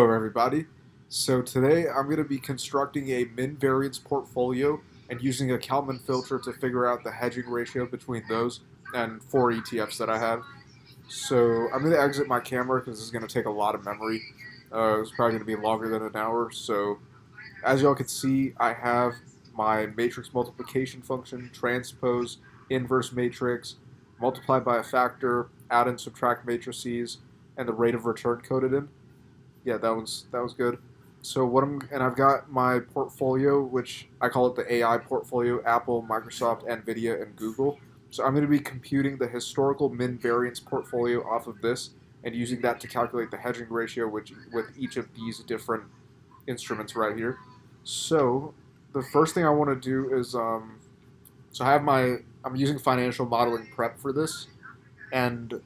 Hello everybody. So today I'm going to be constructing a min variance portfolio and using a Kalman filter to figure out the hedging ratio between those and four ETFs that I have. So I'm going to exit my camera because this is going to take a lot of memory. It's probably going to be longer than an hour. So as y'all can see, I have my matrix multiplication function, transpose, inverse matrix, multiply by a factor, add and subtract matrices, and the rate of return coded in. Yeah, that was good. So I've got my portfolio, which I call it the AI portfolio: Apple, Microsoft, Nvidia, and Google. So I'm going to be computing the historical min variance portfolio off of this and using that to calculate the hedging ratio with each of these different instruments right here. So the first thing I want to do is so I'm using financial modeling prep for this, and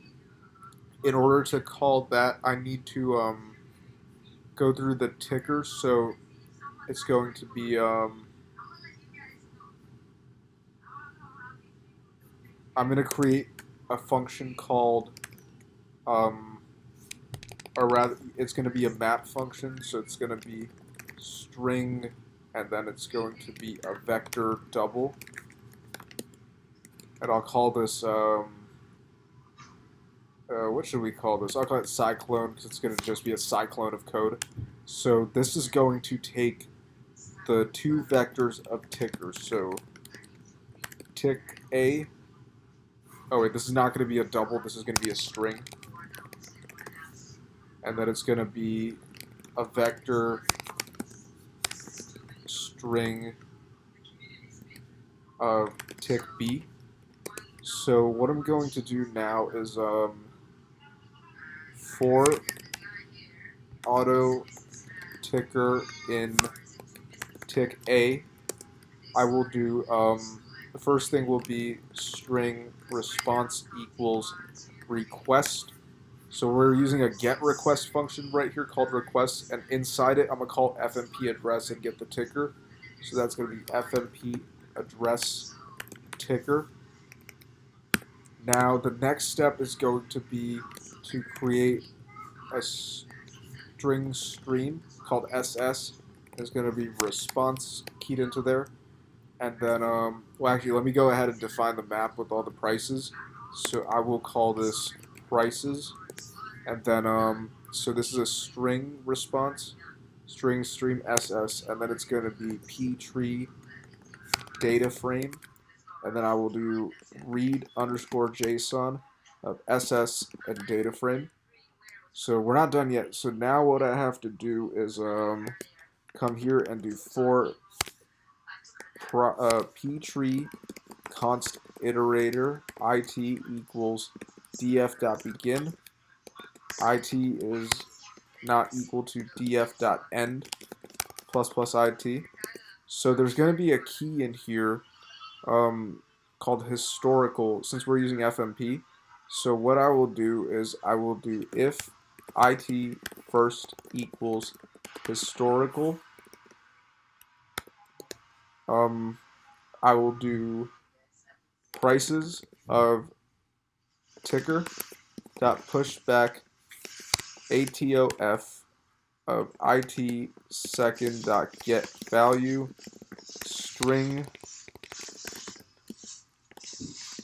in order to call that, I need to go through the ticker. So it's going to be I'm going to create a function called um, or rather it's going to be a map function. So it's going to be string, and then it's going to be a vector double, and I'll call this what should we call this? I'll call it cyclone because it's going to just be a cyclone of code. So this is going to take the two vectors of tickers. So tick A. Oh wait, this is not going to be a double. This is going to be a string, and then it's going to be a vector string of tick B. So what I'm going to do now is for auto ticker in tick A, I will do the first thing will be string response equals request. So we're using a get request function right here called request, and inside it I'm gonna call FMP address and get the ticker. So that's gonna be FMP address ticker. Now the next step is going to be to create a string stream called SS. It's going to be response keyed into there. And then, well, actually, let me go ahead and define the map with all the prices. So I will call this prices. And then, so this is a string response, string stream SS, and then it's going to be p tree data frame. And then I will do read underscore JSON of SS and data frame. So we're not done yet. So now what I have to do is come here and do for p tree const iterator it equals df.begin. It is not equal to df.end plus plus it. So there's going to be a key in here called historical, since we're using FMP. So what I will do is I will do if it first equals historical. I will do prices of ticker dot pushback atof of it second dot get value string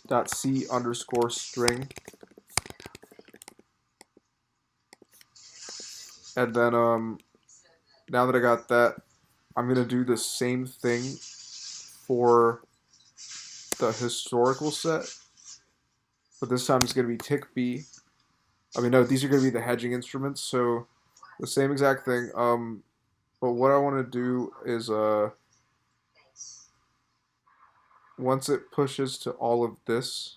dot c underscore string. And then now that I got that, I'm gonna do the same thing for the historical set, but this time it's gonna be tick B. I mean, no, these are gonna be the hedging instruments, so the same exact thing. But what I want to do is once it pushes to all of this,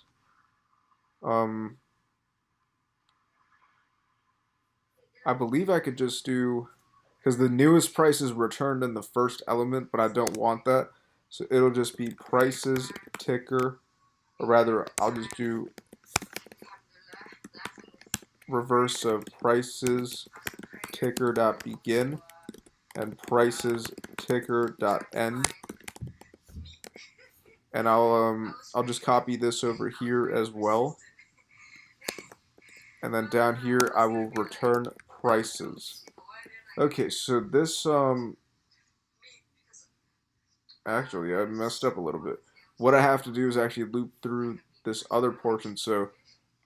um, I believe I could just do, because the newest price is returned in the first element, but I don't want that. So it'll just be prices ticker, or rather, I'll just do reverse of prices ticker dot begin and prices ticker dot end. And I'll just copy this over here as well. And then down here I will return prices. Okay, so this actually I messed up a little bit. What I have to do is actually loop through this other portion. So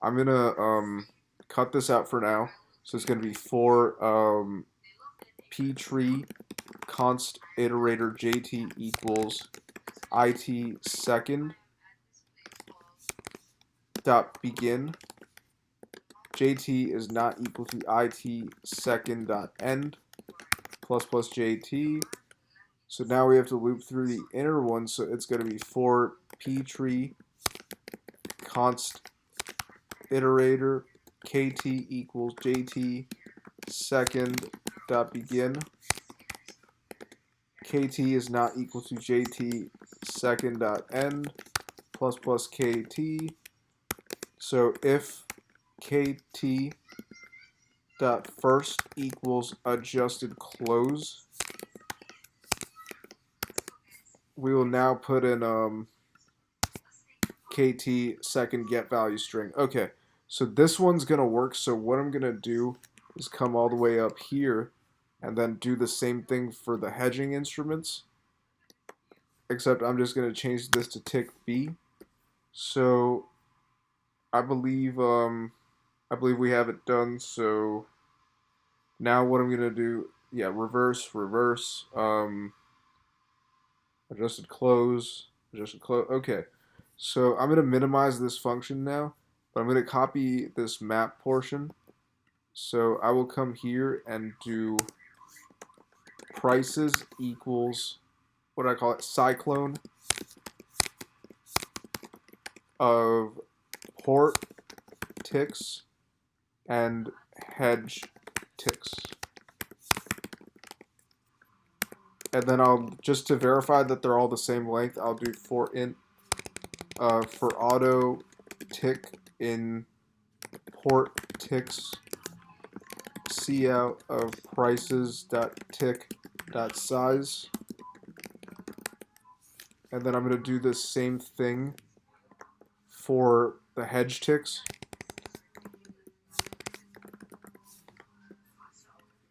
I'm gonna cut this out for now. So it's gonna be for p tree const iterator jt equals it second dot begin. Jt is not equal to it second dot end plus plus jt. So now we have to loop through the inner one. So it's going to be for p tree const iterator kt equals jt second dot begin. Kt is not equal to jt second dot end plus plus kt. So if kt dot first equals adjusted close, we will now put in kt second get value string. Okay, so this one's gonna work. So what I'm gonna do is come all the way up here and then do the same thing for the hedging instruments, except I'm just gonna change this to tick B. So I believe we have it done. So now what I'm gonna do, yeah, reverse, reverse, adjusted close. Okay, so I'm gonna minimize this function now, but I'm gonna copy this map portion. So I will come here and do prices equals, what do I call it, cyclone of port ticks and hedge ticks. And then I'll, just to verify that they're all the same length, I'll do for int for auto tick in port ticks cout of prices dot tick dot size. And then I'm going to do the same thing for the hedge ticks.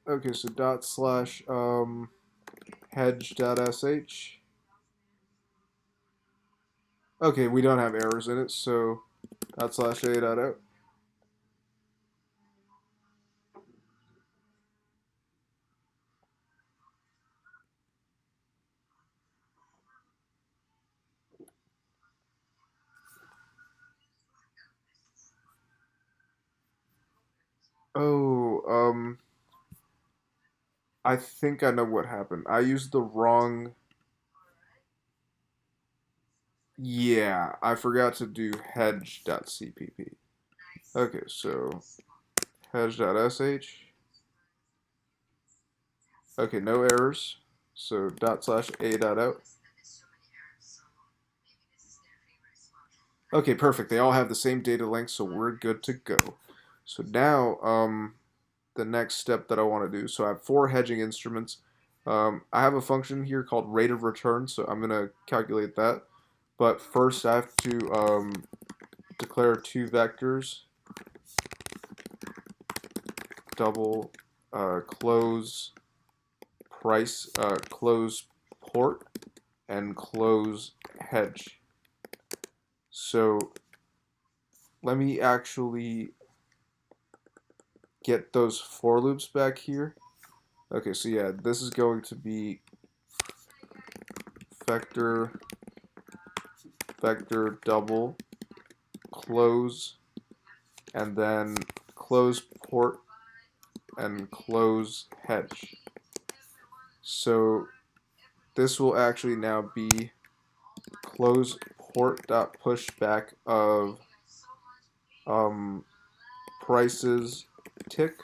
Okay, so dot slash hedge dot sh. Okay, we don't have errors in it, so dot slash a dot out. Oh, I think I know what happened. I used the wrong. Yeah, I forgot to do hedge.cpp. Okay, so hedge.sh. Okay, no errors. So dot slash a dot out. Okay, perfect. They all have the same data length, so we're good to go. So now, the next step that I want to do. So I have 4 hedging instruments. I have a function here called rate of return, so I'm going to calculate that. But first, I have to declare 2 vectors: double close price, close port, and close hedge. So let me actually get those for loops back here. Okay, so yeah, this is going to be vector double close, and then close port and close hedge. So this will actually now be close port dot pushback of prices tick,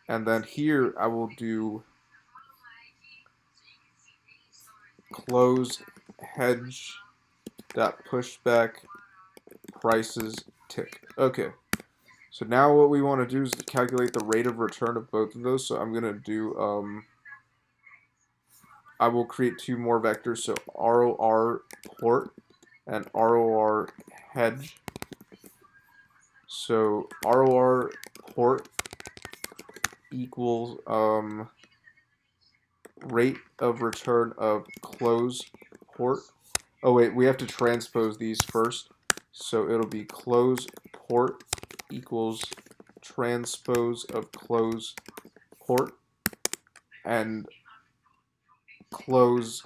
and then here I will do close hedge dot pushback prices tick. Okay, so now what we want to do is calculate the rate of return of both of those. So I'm gonna do I will create 2 more vectors, so ROR port and ROR hedge. So ROR port equals rate of return of close port. Oh wait, we have to transpose these first. So it'll be close port equals transpose of close port, and close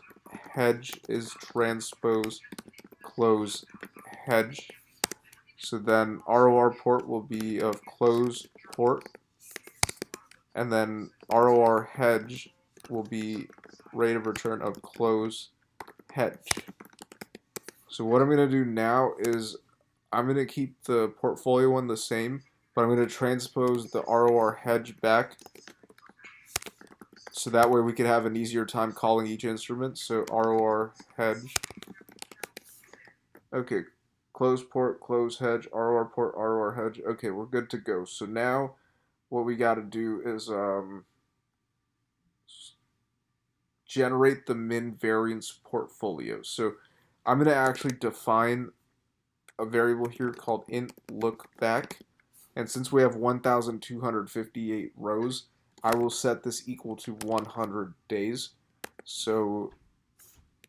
hedge is transpose close hedge. So then ROR port will be of close port, and then ROR hedge will be rate of return of close hedge. So what I'm going to do now is I'm going to keep the portfolio one the same, but I'm going to transpose the ROR hedge back so that way we could have an easier time calling each instrument. So ROR hedge. Okay, close port, close hedge, ROR port, ROR hedge. Okay, we're good to go. So now what we got to do is generate the min variance portfolio. So I'm going to actually define a variable here called int look back. And since we have 1,258 rows, I will set this equal to 100 days. So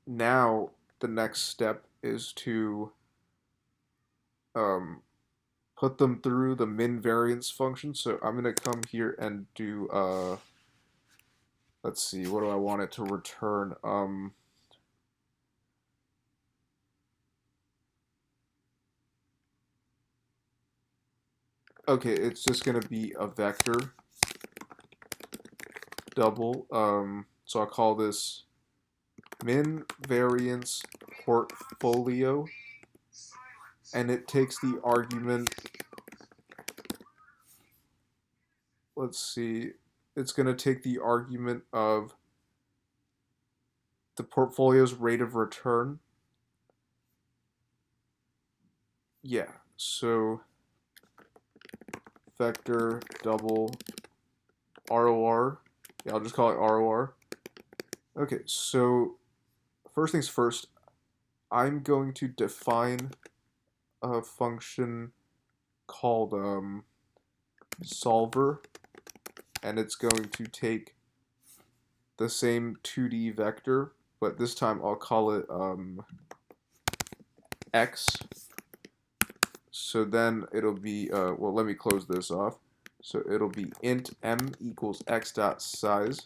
now the next step is to put them through the min variance function. So I'm going to come here and do, let's see, what do I want it to return? Okay, it's just going to be a vector double. So I'll call this min variance portfolio, and it takes the argument, let's see, it's going to take the argument of the portfolio's rate of return. Yeah, so vector double ROR. Yeah, I'll just call it ROR. Okay, so first things first, I'm going to define a function called solver, and it's going to take the same 2D vector, but this time I'll call it x. So then it'll be, well, let me close this off. So it'll be int m equals x dot size,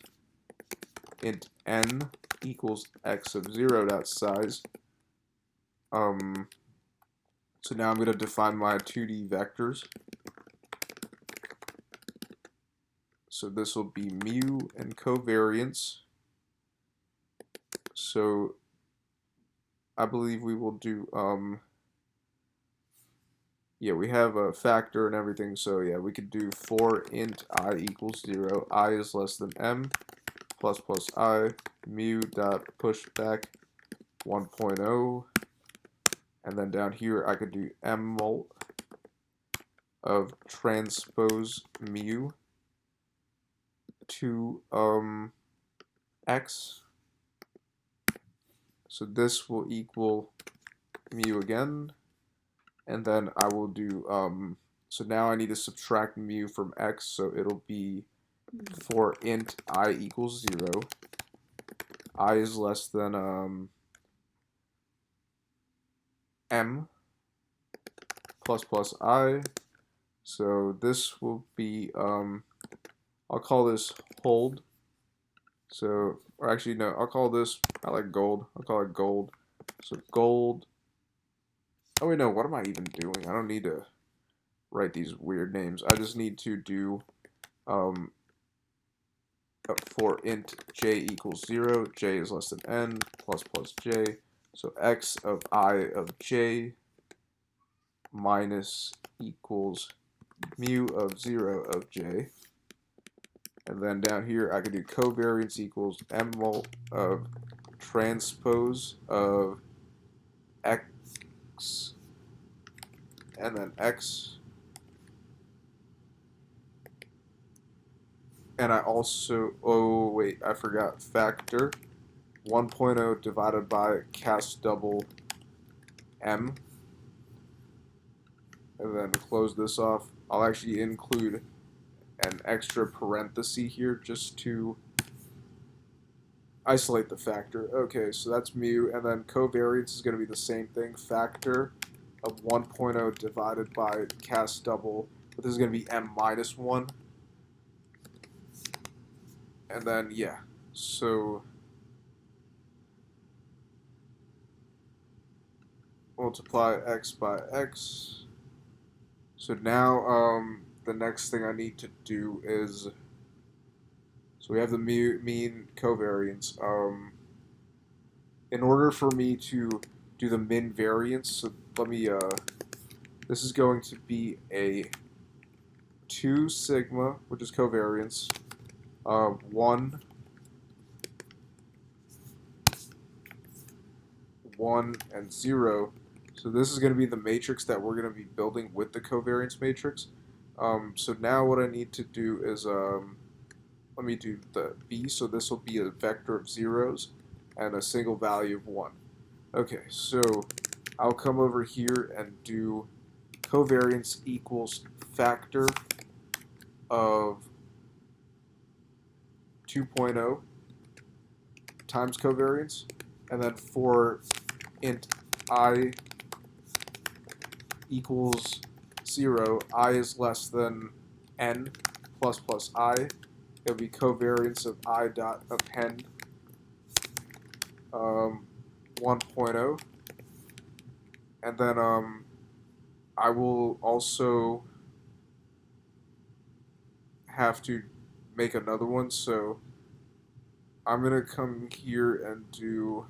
int n equals x of 0 dot size. So now I'm going to define my 2D vectors. So this will be mu and covariance. So I believe we will do, yeah, we have a factor and everything. So yeah, we could do for int I equals 0, I is less than m, plus plus I, mu dot pushback 1.0. And then down here, I could do m mult of transpose mu to x. So this will equal mu again. And then I will do, so now I need to subtract mu from x. So it'll be for int I equals 0. I is less than m plus plus I. So this will be, I'll call this hold. So, or actually, no, I'll call this, I like gold. I'll call it gold. So gold. Oh, wait, no, what am I even doing? I don't need to write these weird names. I just need to do, for int j equals 0, j is less than n, plus plus j. So x of I of j minus equals mu of 0 of j. And then down here, I could do covariance equals m mult of transpose of x, and then x. And I also, oh wait, I forgot, factor 1.0 divided by cast double m. And then close this off. I'll actually include an extra parenthesis here just to isolate the factor. Okay, so that's mu, and then covariance is going to be the same thing, factor of 1.0 divided by cast double, but this is going to be m minus 1. And then, yeah, so multiply x by x. So now the next thing I need to do is, so we have the mean covariance. In order for me to do the min variance, so let me, this is going to be a 2 sigma, which is covariance, 1, 1, and 0. So this is going to be the matrix that we're going to be building with the covariance matrix. So now what I need to do is, let me do the b, so this will be a vector of zeros and a single value of 1. Okay, so I'll come over here and do covariance equals factor of 2.0 times covariance, and then for int I equals 0, I is less than n plus plus I, it'll be covariance of I dot append 1.0, and then I will also have to make another one, so I'm going to come here and do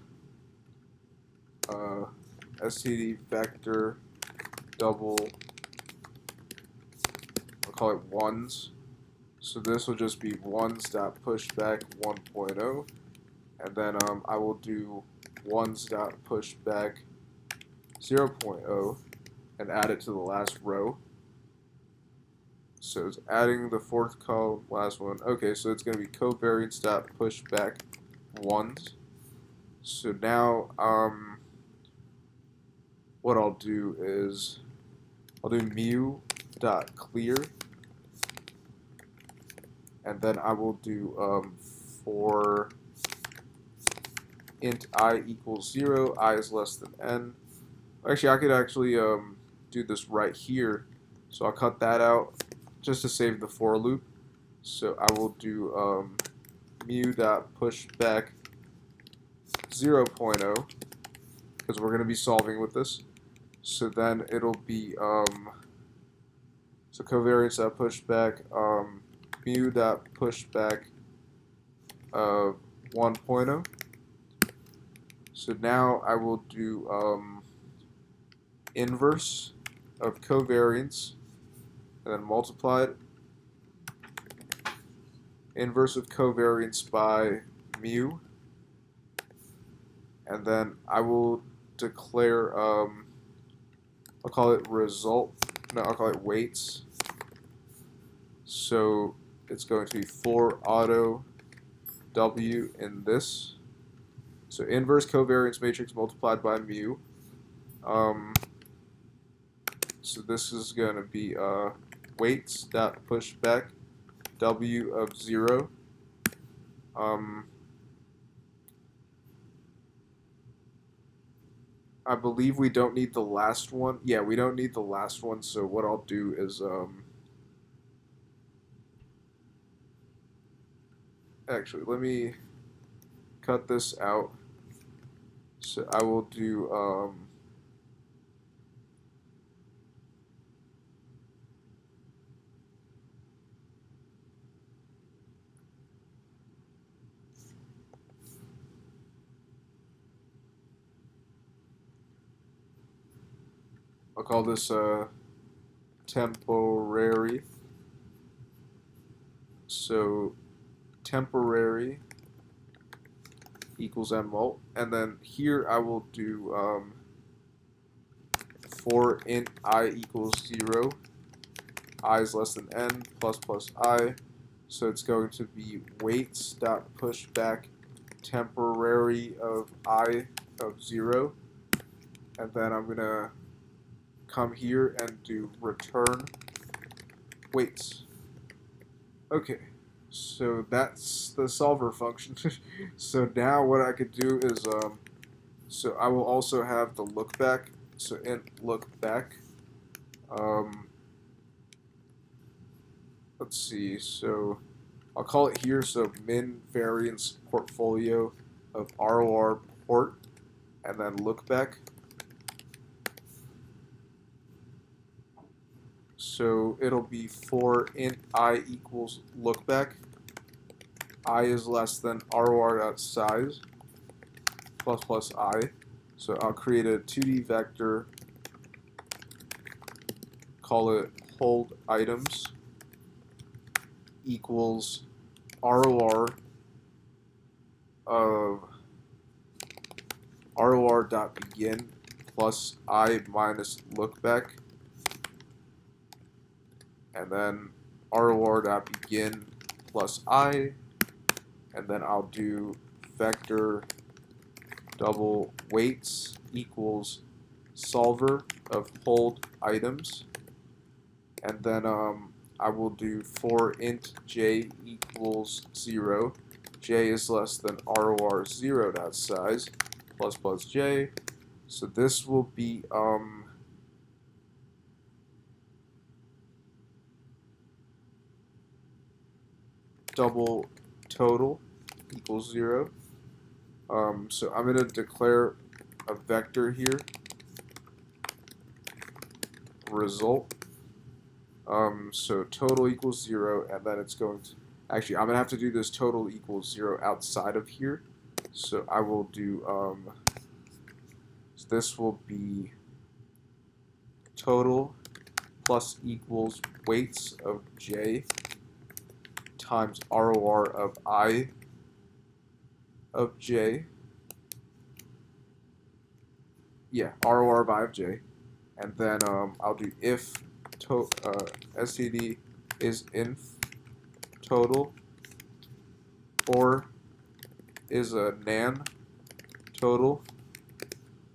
std vector double, I'll call it ones. So this will just be ones dot pushback 1.0, and then I will do ones dot pushback 0.0 and add it to the last row. So it's adding the fourth column, last one. Okay, so it's going to be covariance dot pushback ones. So now what I'll do is I'll do mu dot clear, and then I will do for int I equals 0, I is less than n. Actually, I could actually do this right here, so I'll cut that out just to save the for loop. So I will do mu dot pushback 0.0, because we're going to be solving with this. So then it'll be so covariance dot pushback mu dot pushback 1.0. So now I will do inverse of covariance, and then multiply it. Inverse of covariance by mu, and then I will declare, I'll call it result, no, I'll call it weights. So it's going to be for auto W in this. So inverse covariance matrix multiplied by mu. So this is going to be weights dot pushback W of 0. I believe we don't need the last one. Yeah, we don't need the last one. So what I'll do is actually, let me cut this out. So I will do I'll call this temporary. So temporary equals n mult, and then here I will do for int I equals 0, I is less than n plus plus I. So it's going to be weights dot pushback temporary of I of 0, and then I'm gonna come here and do return weights. Okay, so that's the solver function. So now what I could do is, so I will also have the look back. So int look back. Um, let's see. So I'll call it here. So min variance portfolio of ROR port, and then look back. So it'll be for int I equals look back. I is less than ROR.size plus I. So I'll create a 2D vector, call it hold items equals ROR of ROR.begin plus I minus lookback, and then ROR.begin plus I, and then I'll do vector double weights equals solver of hold items, and then I will do for int j equals 0. J is less than ROR 0.size plus j. So this will be double total equals 0. So I'm going to declare a vector here, result. So total equals 0, and then it's going to, actually, I'm going to have to do this total equals 0 outside of here. So I will do, so this will be total plus equals weights of j times ROR of I of j. Yeah, ROR of I of j. And then I'll do if std is inf total or is a nan total.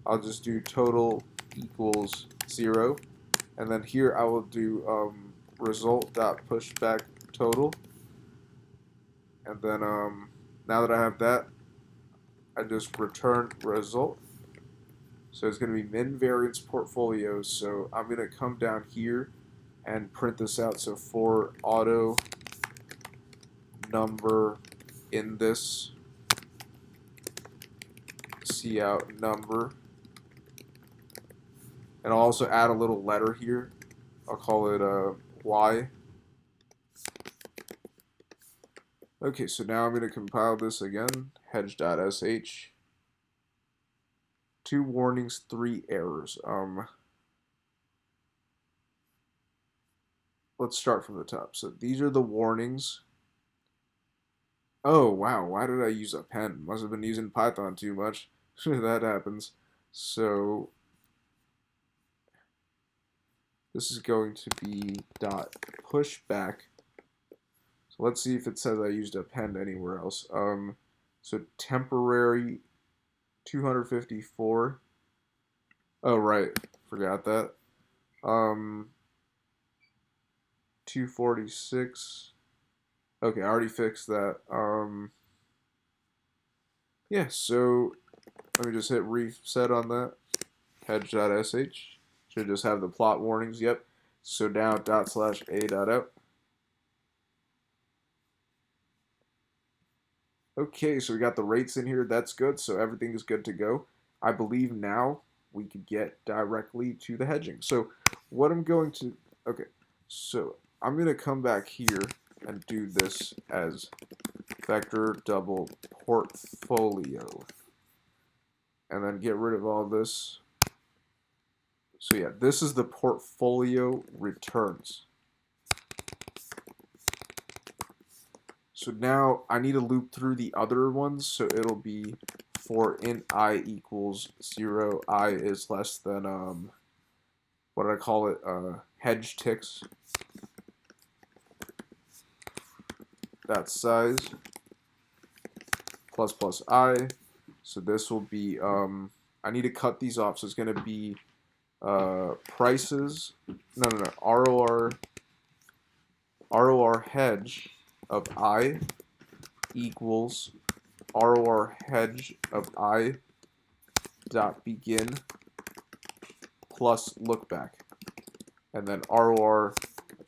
I'll just do total equals 0. And then here I will do result.pushback total. And then now that I have that, I just return result. So it's going to be min variance portfolio. So I'm going to come down here and print this out. So for auto number in this cout number. And I'll also add a little letter here. I'll call it Y. Okay, so now I'm going to compile this again. Hedge.sh. 2 warnings, 3 errors. Let's start from the top. So these are the warnings. Oh, wow, why did I use a pen? Must have been using Python too much. That happens. So this is going to be dot pushback. So let's see if it says I used a pen anywhere else. So temporary 254. Oh, right, forgot that. 246. Okay, I already fixed that. Yeah, so let me just hit reset on that. Hedge.sh. Should just have the plot warnings, yep. So now ./a.out. Okay, so we got the rates in here. That's good. So everything is good to go. I believe now we could get directly to the hedging. So what I'm going to, okay, so I'm going to come back here and do this as vector double portfolio. And then get rid of all this. So yeah, this is the portfolio returns. So now I need to loop through the other ones, so it'll be for int I equals 0, I is less than, what did I call it, hedge ticks. That size plus I. So this will be, I need to cut these off, so it's going to be prices, no, ROR hedge of I equals ROR hedge of I dot begin plus look back, and then ROR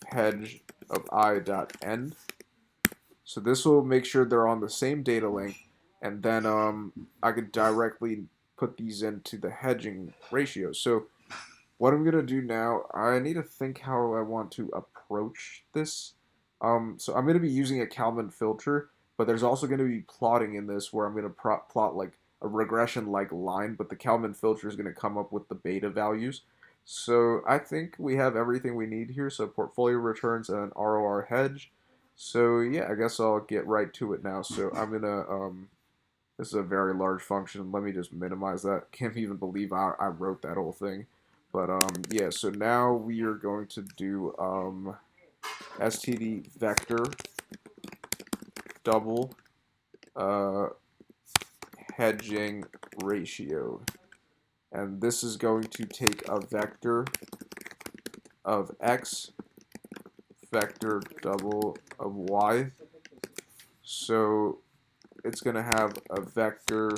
hedge of I dot end. So this will make sure they're on the same data length, and then I could directly put these into the hedging ratio. So what I'm gonna do now, I need to think how I want to approach this. So I'm gonna be using a Kalman filter, but there's also gonna be plotting in this where I'm gonna plot like a regression-like line, but the Kalman filter is gonna come up with the beta values. So I think we have everything we need here. So portfolio returns and an ROR hedge. So yeah, I guess I'll get right to it now. So I'm gonna this is a very large function. Let me just minimize that. Can't even believe I wrote that whole thing. But yeah, so now we are going to do std vector double uh, hedging ratio. And this is going to take a vector of x, vector double of y. So it's going to have a vector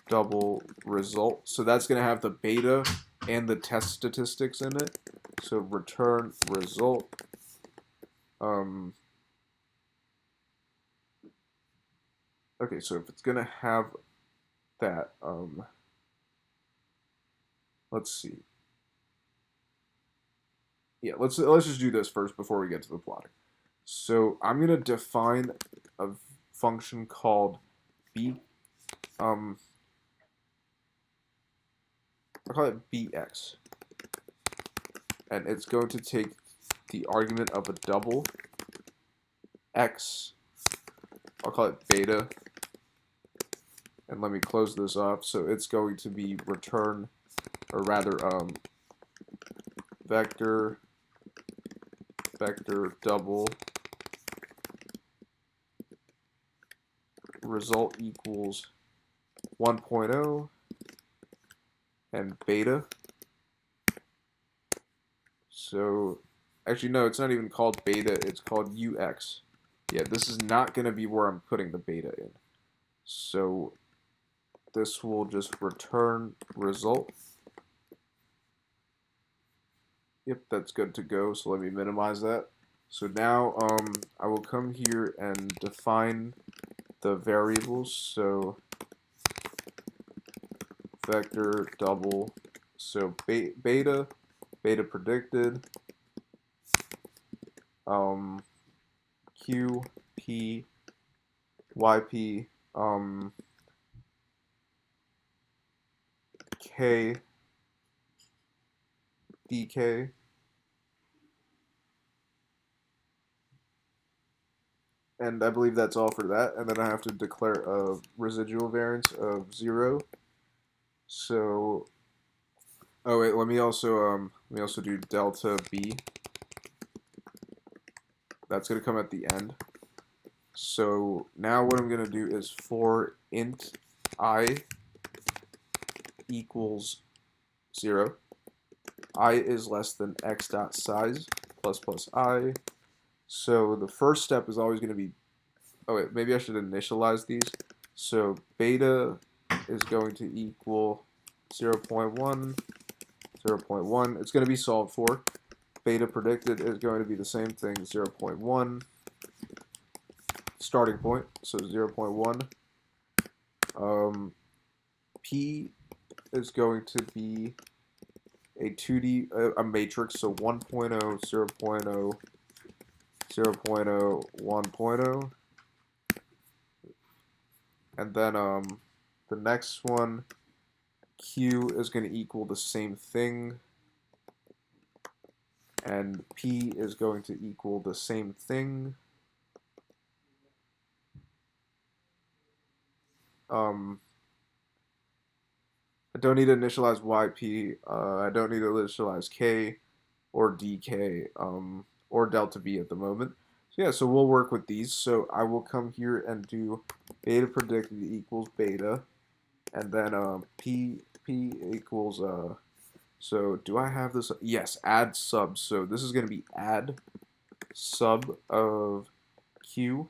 double result. So that's going to have the beta and the test statistics in it. So return result. Okay, so if it's going to have that, let's see. Yeah, let's just do this first before we get to the plotting. So I'm going to define a function called b, I'll call it bx. And it's going to take the argument of a double x, I'll call it beta, and let me close this off. So it's going to be return, or rather vector double result equals 1.0 and beta. So actually no, it's not even called beta, it's called ux. Yeah, this is not going to be where I'm putting the beta in. So this will just return result. Yep, that's good to go. So let me minimize that. So now I will come here and define the variables. So vector double, so beta predicted, q, p, yp, k, dk, and I believe that's all for that. And then I have to declare a residual variance of 0. So, oh wait, let me also do delta b. That's gonna come at the end. So now what I'm gonna do is for int I equals 0. I is less than x dot size plus I. So the first step is always going to be, oh wait, maybe I should initialize these. So beta is going to equal 0.1, 0.1. It's going to be solved for. Beta predicted is going to be the same thing, 0.1. Starting point, so 0.1. P is going to be a 2D, a matrix, so 1.0, 0.0, 0.0, 1.0. And then the next one, Q is going to equal the same thing. And P is going to equal the same thing. I don't need to initialize YP. I don't need to initialize K or DK or delta B at the moment. So yeah, so we'll work with these. So I will come here and do beta predicted equals beta, and then P equals so do I have this? Yes, add subs. So this is going to be add sub of Q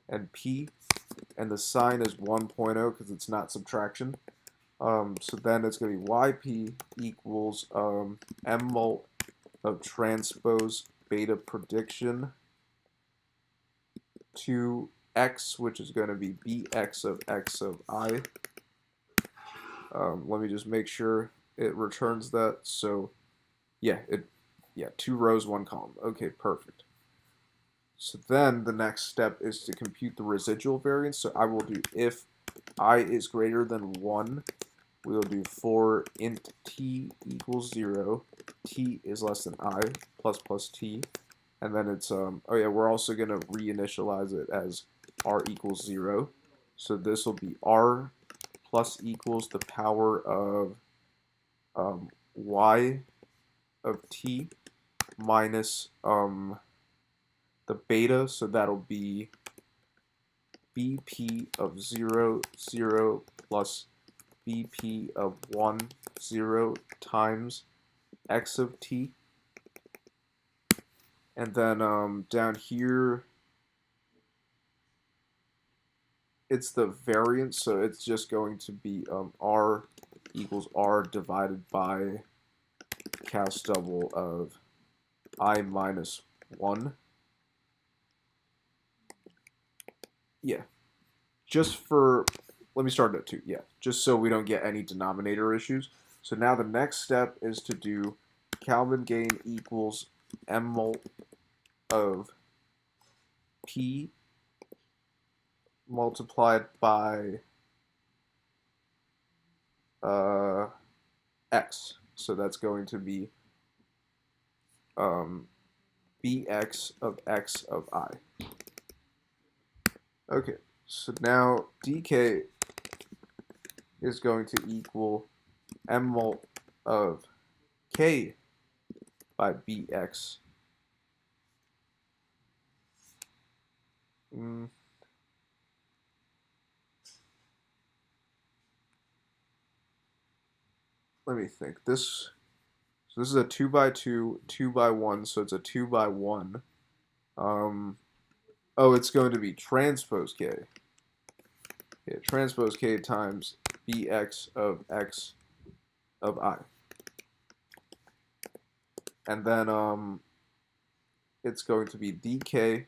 and P, and the sign is 1.0 because it's not subtraction. So then it's going to be YP equals M mult of transpose beta prediction to X, which is going to be BX of X of I. Let me just make sure it returns that. So yeah, 2 rows, 1 column. Okay, perfect. So then the next step is to compute the residual variance. So I will do if I is greater than 1, we will do for int t equals 0, t is less than I, plus t, and then it's, oh yeah, we're also going to reinitialize it as r equals 0. So this will be r plus equals the power of y of t minus the beta, so that'll be bp of 0, 0 plus bp of 1, 0 times x of t. And then down here, it's the variance, so it's just going to be r equals r divided by cas double of I minus 1. Yeah, just for, let me start at 2. Yeah, just so we don't get any denominator issues. So now the next step is to do Kalman gain equals M mult of P multiplied by X. So that's going to be Bx of X of I. Okay, so now dk is going to equal M mult of K by Bx. Let me think. So this is a 2 by 2, 2 by 1, so it's a 2 by 1. Oh, it's going to be transpose K. Yeah, transpose K times Bx of X of I. And then it's going to be dk.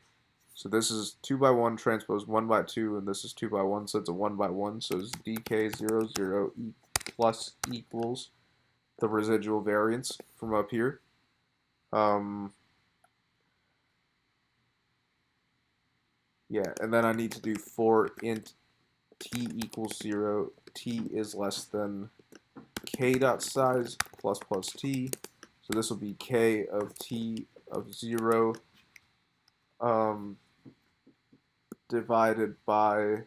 So this is 2 by 1 transpose 1 by 2, and this is 2 by 1, so it's a 1 by 1. So it's dk 0, 0 plus equals the residual variance from up here. Yeah, and then I need to do for int t equals 0, t is less than k dot size plus t. So this will be k of t of 0 divided by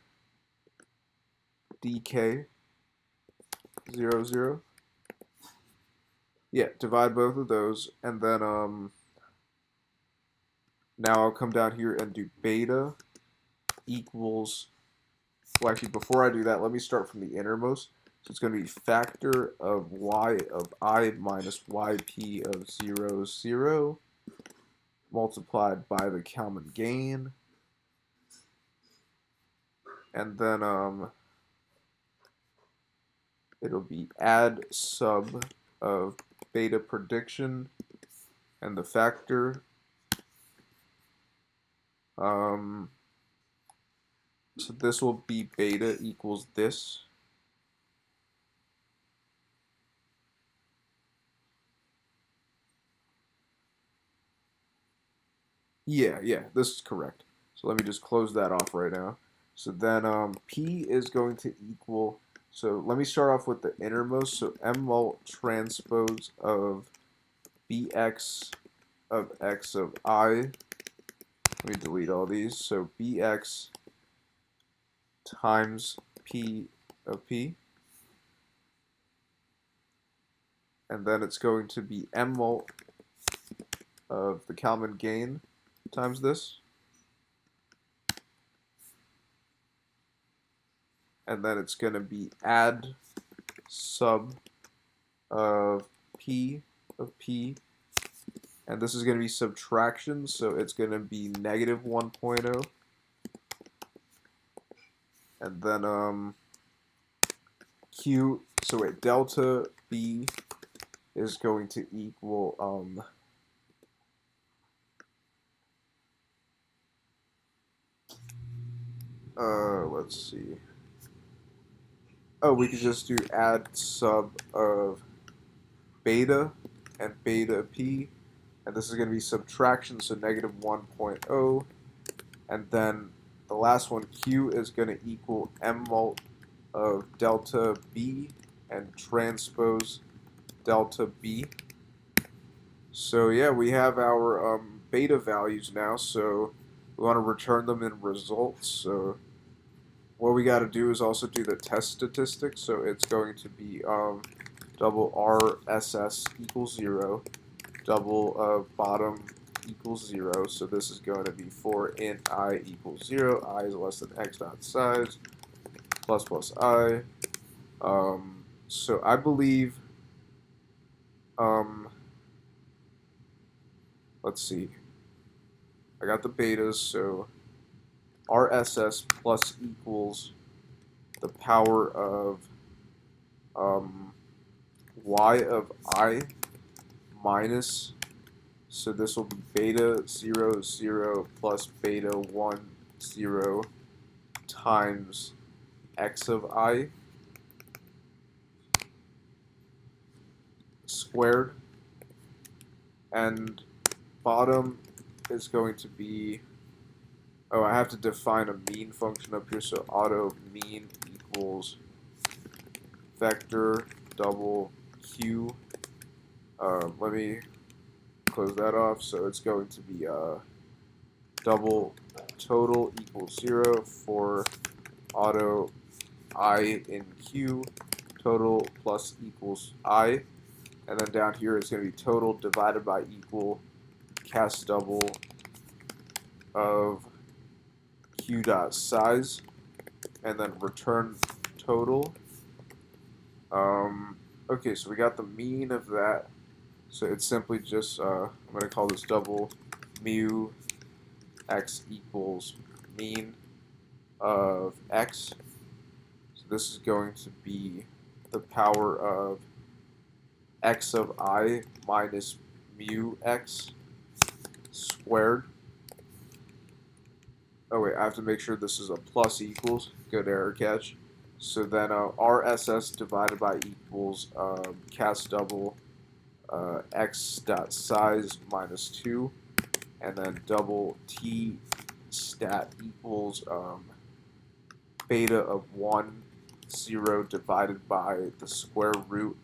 dk 0, 0. Yeah, divide both of those, and then now I'll come down here and do beta equals, well actually before I do that, let me start from the innermost. So it's going to be factor of y of I minus yp of 0, 0 multiplied by the Kalman gain. And then it'll be add sub of beta prediction and the factor. So this will be beta equals this. Yeah, this is correct. So let me just close that off right now. So then P is going to equal, so let me start off with the innermost. So M mult transpose of Bx of X of I. Let me delete all these. So Bx times P of P. And then it's going to be M mult of the Kalman gain times this. And then it's going to be add sub of P and this is going to be subtraction, so it's going to be negative 1.0, and then Q, so wait, delta B is going to equal let's see. Oh, we could just do add sub of beta and beta P, and this is going to be subtraction, so negative 1.0, and then the last one, Q, is going to equal M mult of delta B and transpose delta B. So yeah, we have our beta values now, so we want to return them in results. So what we got to do is also do the test statistics. So it's going to be double RSS equals 0, double bottom equals 0. So this is going to be for int I equals 0, I is less than x dot size, plus plus I. So I believe, let's see, I got the betas, so RSS plus equals the power of y of I minus, so this will be beta 0, 0 plus beta 1, 0 times x of I squared, and bottom is going to be, oh, I have to define a mean function up here, so auto mean equals vector double q. Let me close that off. So it's going to be double total equals 0 for auto I in q, total plus equals I, and then down here it's going to be total divided by equal cast double of q dot size, and then return total. Okay, so we got the mean of that. So it's simply just, I'm going to call this double mu x equals mean of x. So this is going to be the power of x of I minus mu x squared. Oh wait, I have to make sure this is a plus equals. Good error catch. So then RSS divided by equals cast double x dot size minus 2, and then double t stat equals beta of 1, 0 divided by the square root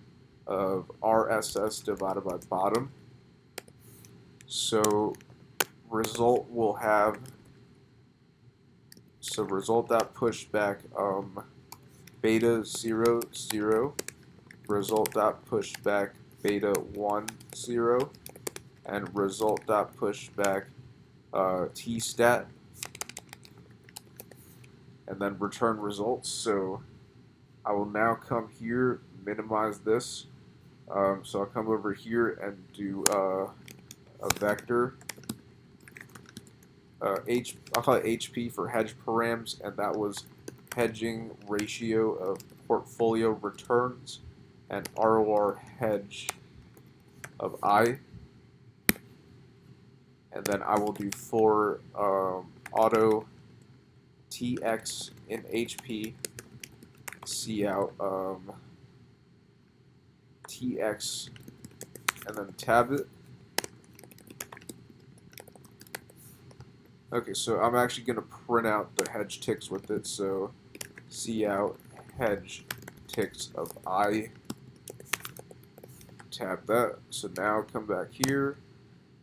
of RSS divided by bottom. So result will have, so result dot pushback beta 0, 0, result dot pushback beta 1, 0, and result dot pushback t stat, and then return results. So I will now come here, minimize this. So I'll come over here and do a vector. I'll call it HP for hedge params, and that was hedging ratio of portfolio returns and ROR hedge of I. And then I will do for auto TX in HP, see out TX, and then tab it. Okay, so I'm actually going to print out the hedge ticks with it, so see out hedge ticks of I, tab that. So now come back here,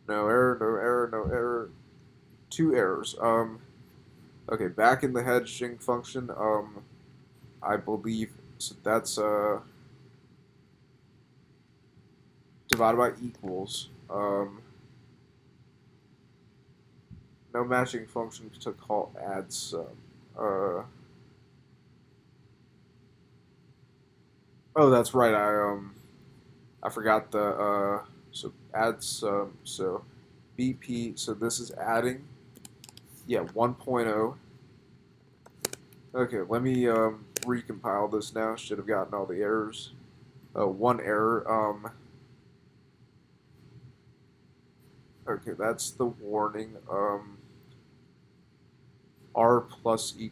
no error, no error, no error, 2 errors. Okay, back in the hedging function, I believe, so that's divided by equals, no matching function to call add sum. Oh, that's right. I forgot the so add some. So BP, so this is adding, yeah, 1.0. Okay, let me recompile this now. Should have gotten all the errors. One error. Okay, that's the warning. R plus E.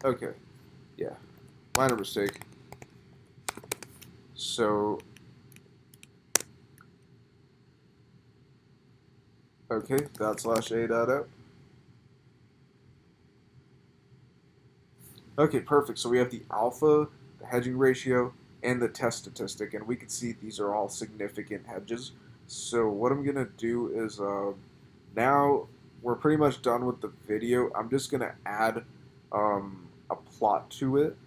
Okay, yeah, minor mistake. So, okay, dot slash A dot out. Okay, perfect. So we have the alpha, the hedging ratio, and the test statistic, and we can see these are all significant hedges. So what I'm gonna do is now we're pretty much done with the video. I'm just gonna add a plot to it.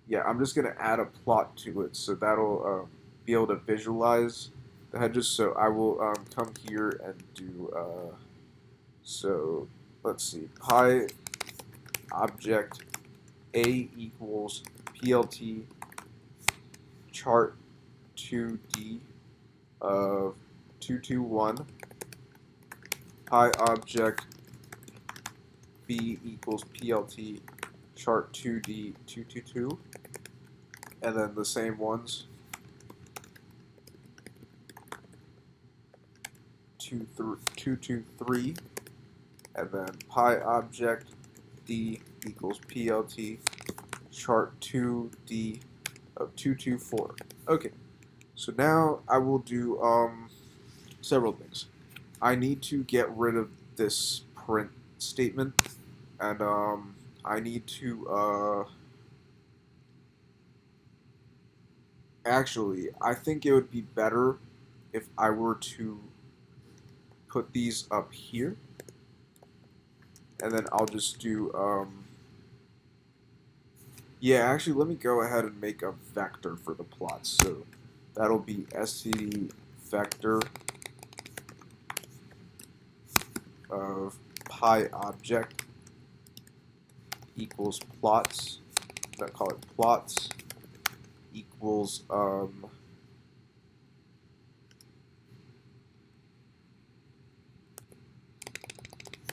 Yeah, I'm just gonna add a plot to it, so that'll be able to visualize the hedges. So I will come here and do so. Let's see, pi object A equals PLT chart 2D of 221, pi object B equals PLT chart 2D 222, and then the same ones 223, and then pi object D equals PLT chart 2D of 224. Okay, so now I will do several things. I need to get rid of this print statement, and I need to actually, I think it would be better if I were to put these up here, and then I'll just do yeah, actually, let me go ahead and make a vector for the plots. So that'll be std vector of pi object equals plots. I call it plots equals or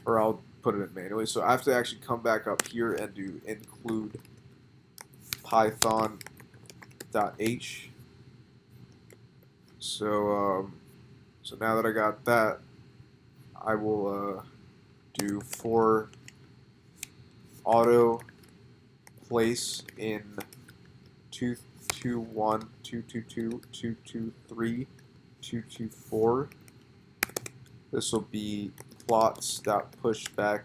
I'll put it in manually. So I have to actually come back up here and do include python.h. So now that I got that, I will do for auto place in 221, 222, 223, 224. This will be plots.pushback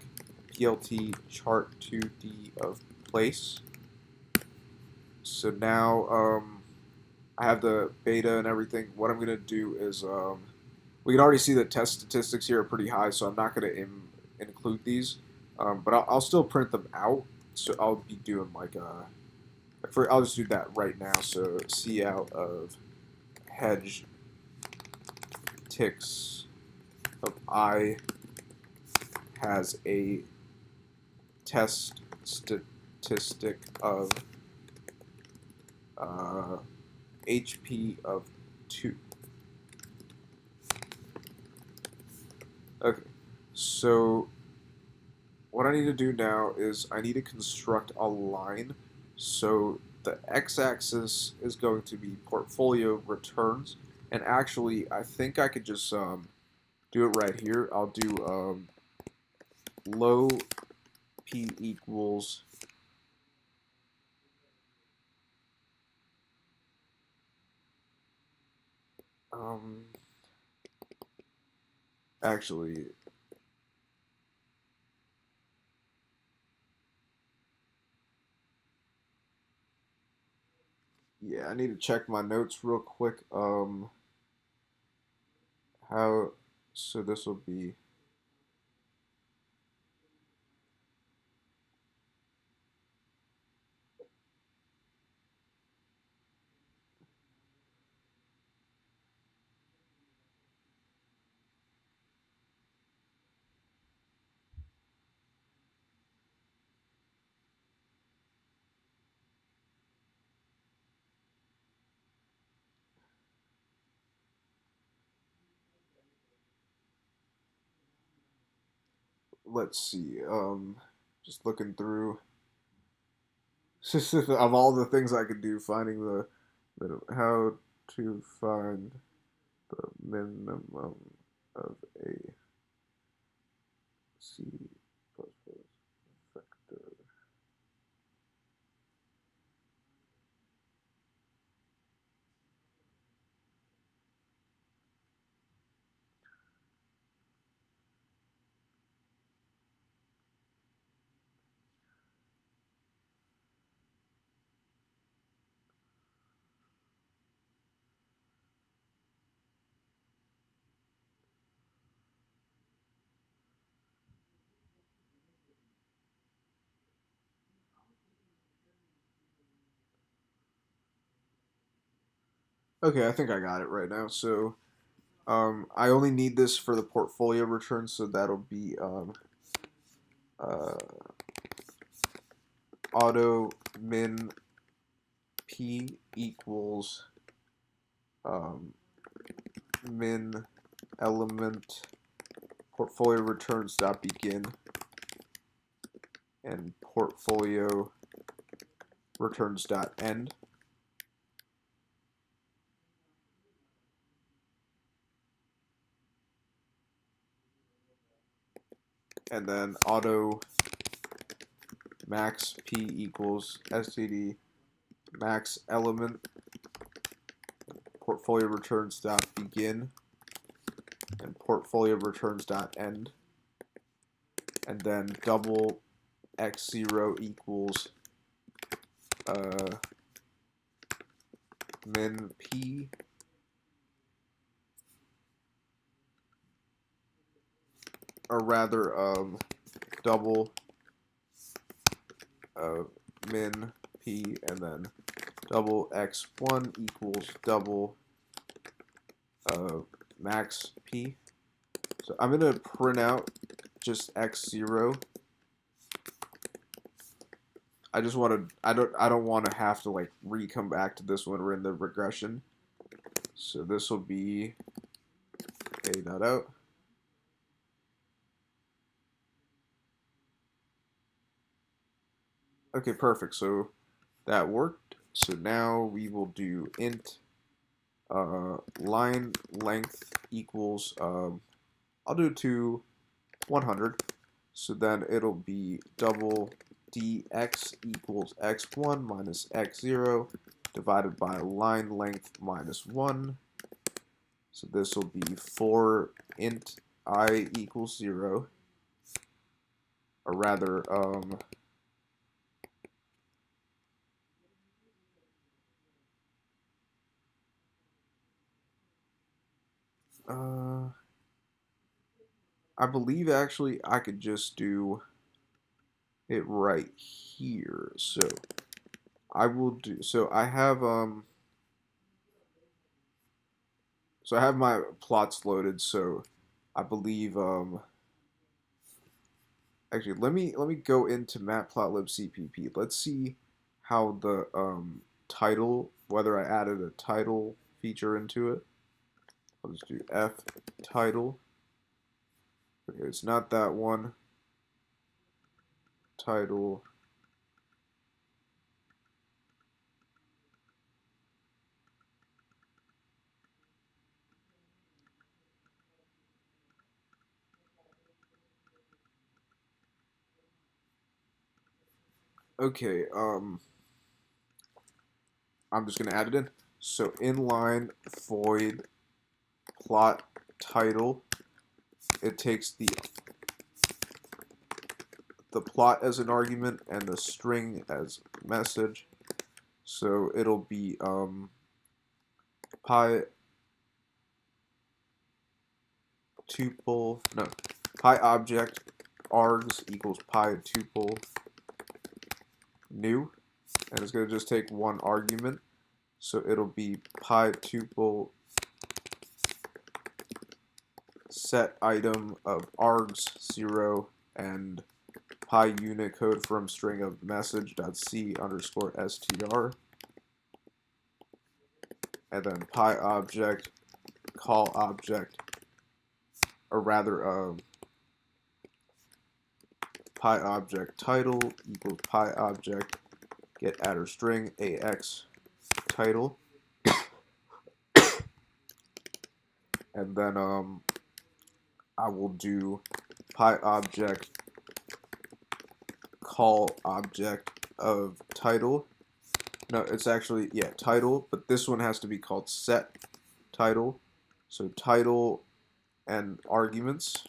plt chart 2d of place. So now I have the beta and everything. What I'm going to do is we can already see the test statistics here are pretty high, so I'm not going to include these. But I'll still print them out. So I'll be doing like I'll just do that right now. So C out of hedge ticks of I has a test statistic of HP of 2. Okay, so what I need to do now is I need to construct a line. So the x-axis is going to be portfolio returns, and actually I think I could just do it right here. I'll do low p equals um, actually, yeah, I need to check my notes real quick. How, so this will be, let's see. Just looking through of all the things I could do, finding how to find the minimum of a C plus plus vector. Okay, I think I got it right now. So, I only need this for the portfolio return, so that'll be uh, auto min p equals um, min element portfolio returns dot begin and portfolio returns dot end. And then auto max p equals std max element portfolio returns dot begin and portfolio returns dot end. And then double x0 equals min p or rather double min p and then double x1 equals double max p. So I'm gonna print out just x0. I just want to. I don't want to have to like come back to this when we're in the regression. So this will be a dot out. Okay, perfect. So that worked. So now we will do int line length equals I'll do to 100. So then it'll be double dx equals x1 minus x0 divided by line length minus 1. So this will be for int I equals 0, or rather, I believe actually I could just do it right here. So I will do. So I have my plots loaded. So I believe actually let me go into matplotlib cpp. Let's see how the title, whether I added a title feature into it. I'll just do f title. Okay, it's not that one. Title. Okay, I'm just gonna add it in. So inline void plot title. It takes the plot as an argument and the string as message. So it'll be pi tuple no pi object args equals pi tuple new, and it's gonna just take one argument. So it'll be pi tuple set item of args 0 and pi unicode from string of message.c underscore str, and then pi object call object, or rather pi object title equals pi object get attr string ax title, and then I will do pi object call object of title. No, it's actually, yeah, title, but this one has to be called set title. So title and arguments.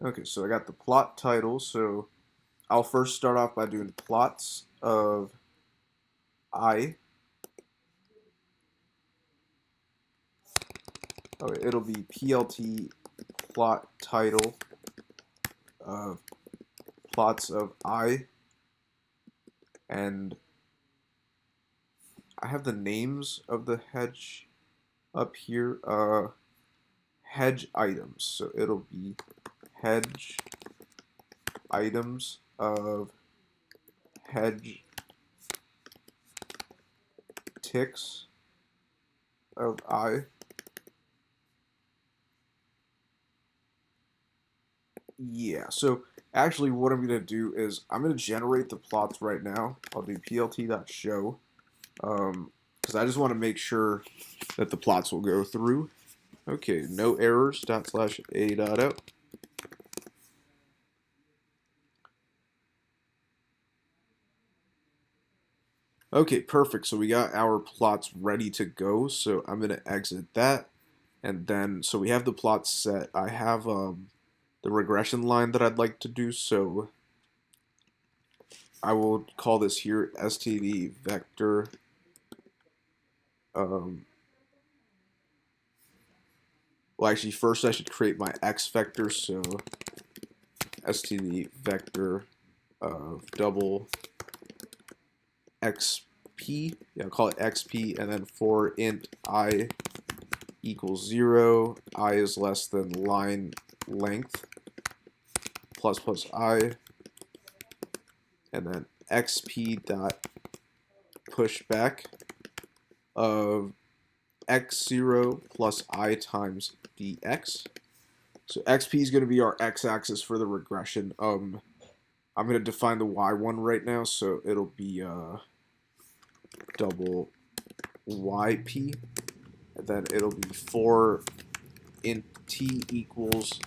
Okay, so I got the plot title. So I'll first start off by doing plots of I. Okay, it'll be plt plot title of plots of I, and I have the names of the hedge up here. Hedge items. So it'll be hedge items of hedge ticks of I. Yeah, so actually what I'm going to do is I'm going to generate the plots right now. I'll do plt.show because I just want to make sure that the plots will go through. Okay, no errors, /a.out. Okay, perfect. So we got our plots ready to go. So I'm going to exit that. And then, so we have the plots set. I have the regression line that I'd like to do. So I will call this here std vector. Well, actually, first I should create my x vector. So std vector of double xp. Yeah, I'll call it xp. And then for int I equals 0, I is less than line length plus I, and then xp dot pushback of x0 plus I times dx. So xp is going to be our x-axis for the regression. I'm going to define the y1 right now, so it'll be double yp, and then it'll be for int t equals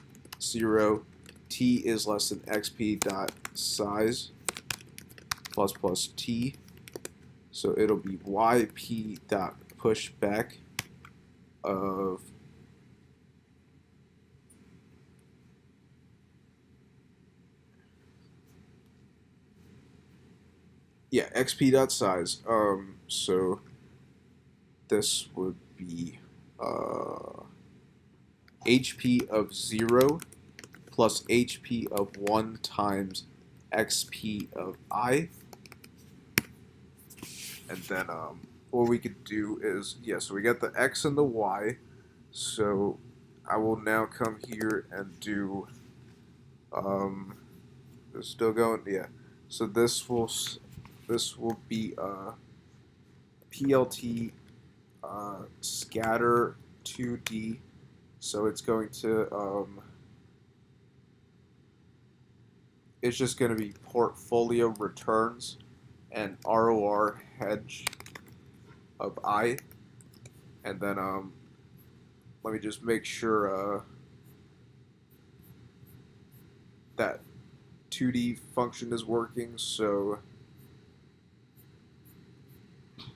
0, t is less than xp dot size plus t, so it'll be yp dot pushback of xp dot size. So this would be HP of 0 plus HP of 1 times XP of I. And then what we could do is, so we got the X and the Y. So I will now come here and do, it's still going, yeah. So this will be PLT scatter 2D. So it's going to, it's just going to be portfolio returns and ROR hedge of I. And then let me just make sure that 2D function is working. So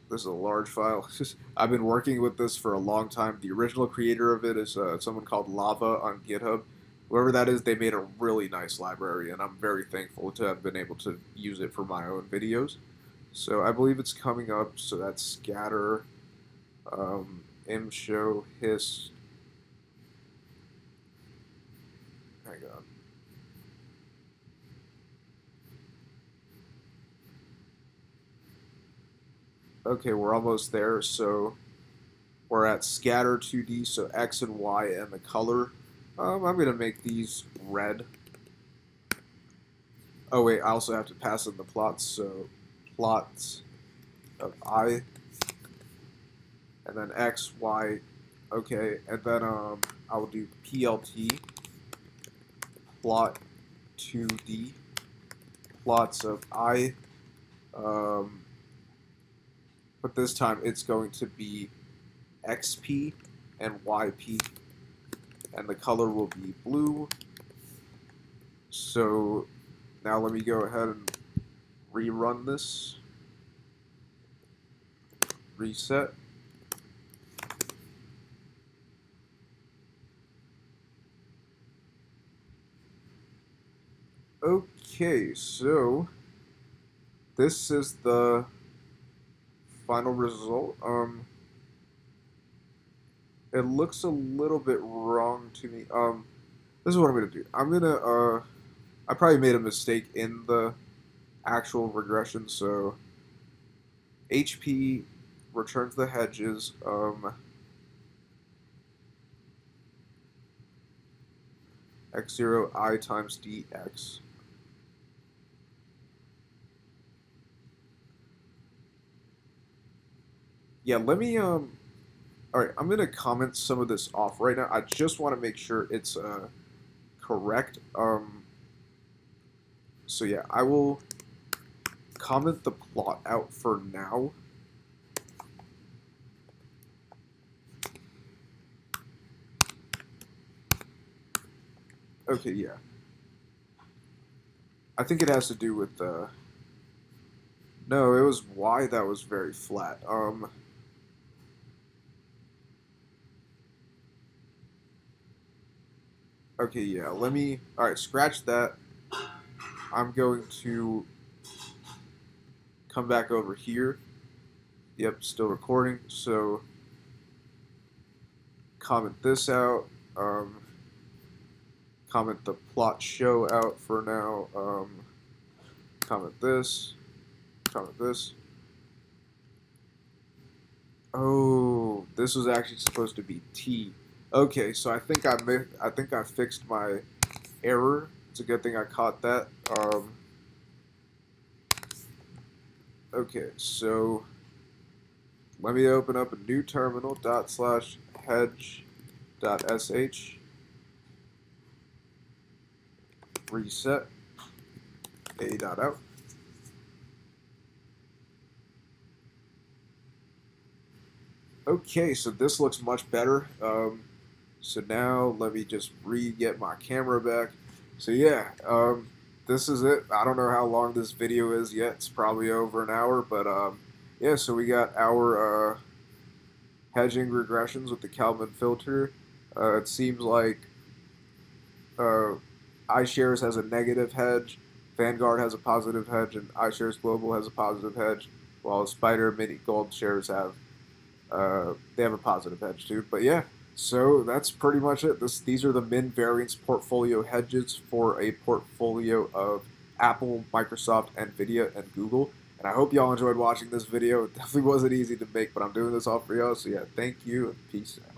this is a large file. I've been working with this for a long time. The original creator of it is someone called Lava on GitHub. Whoever that is, they made a really nice library, and I'm very thankful to have been able to use it for my own videos. So I believe it's coming up. So that's scatter, imshow, hist. Hang on. Okay, we're almost there. So we're at scatter 2D, so X and Y and the color. I'm going to make these red. Oh wait, I also have to pass in the plots, so plots of I, and then X, Y, okay, and then I will do PLT plot to the plots of I, um, but this time it's going to be XP and YP, and the color will be blue. So now let me go ahead and rerun this, reset. Okay, so this is the final result. It looks a little bit wrong to me. This is what I'm gonna do. I probably made a mistake in the actual regression. So HP returns the hedges. X0 I times DX. Yeah, let me all right, I'm gonna comment some of this off right now. I just want to make sure it's correct. So yeah, I will comment the plot out for now. Okay, yeah. I think it has to do with the. No, it was Y that was very flat. Okay, yeah. Let me. All right, scratch that. I'm going to come back over here. Yep, still recording. So comment this out. Comment the plot show out for now. Comment this. Comment this. Oh, this was actually supposed to be T. Okay, so I think I fixed my error. It's a good thing I caught that. Okay, so let me open up a new terminal ./hedge.sh, reset a.out. Okay, so this looks much better. So now let me just re-get my camera back. So yeah, this is it. I don't know how long this video is yet. It's probably over an hour, but yeah. So we got our hedging regressions with the Kalman filter. It seems like uh, iShares has a negative hedge, Vanguard has a positive hedge, and iShares Global has a positive hedge, while Spider Mini Gold shares have they have a positive hedge too. But yeah, so that's pretty much it. These are the min variance portfolio hedges for a portfolio of Apple, Microsoft, Nvidia, and Google. And I hope y'all enjoyed watching this video. It definitely wasn't easy to make, but I'm doing this all for y'all. So yeah, thank you and peace out.